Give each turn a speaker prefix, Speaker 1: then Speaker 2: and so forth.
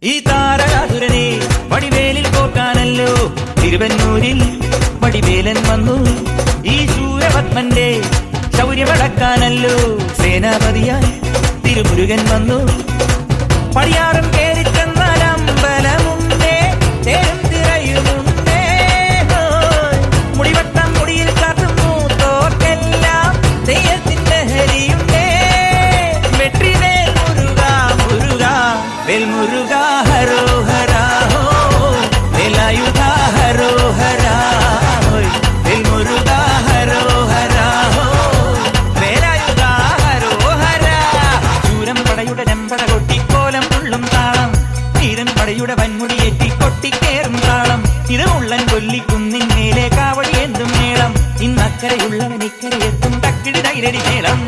Speaker 1: ഈ താരകാസുരനെ വടിവേലിൽ കോർക്കാനല്ലോ തിരുവന്നൂരിൽ വടിവേലൻ വന്നു. ഈ ശൂരപത്മന്റെ ശൗര്യമടക്കാനല്ലോ സേനാപതിയായി തിരുമുരുകൻ വന്നു. പടിയാറും കേറിച്ചെന്നാൽ അമ്പലമുണ്ടേ, തേരും തിരയുമുണ്ടേ. മുടിവട്ടം മുടിയിൽ കാട്ടും മൂത്തോർക്കെല്ലാം തെയ്യത്തിന്റെ ഹരിയുണ്ടേ. വെട്രിവേൽ മുരുക മുരുക വേൽ മുരുക ഹരോഹരാ ഹോ, വേലായുധ ഹരോഹരാ വേൽ മുരുക ഹരോഹരാ ഹോ, വേലായുധ ഹരോഹരാ. ശൂരം പടയുടെ രമ്പട കൊട്ടിക്കോലം ഉള്ളും താളം, തീരൻ പടയുടെ വൻമുടിയേറ്റി കൊട്ടിക്കേറും താളം. ഇത് ഉള്ളൻ കൊല്ലിക്കുന്നിൻ മേലെ കാവടി എന്തും മേളം. ഇന്നക്കരയുള്ളവൻ ഇക്കരയെത്തും തക്കിടി തൈരടി മേളം.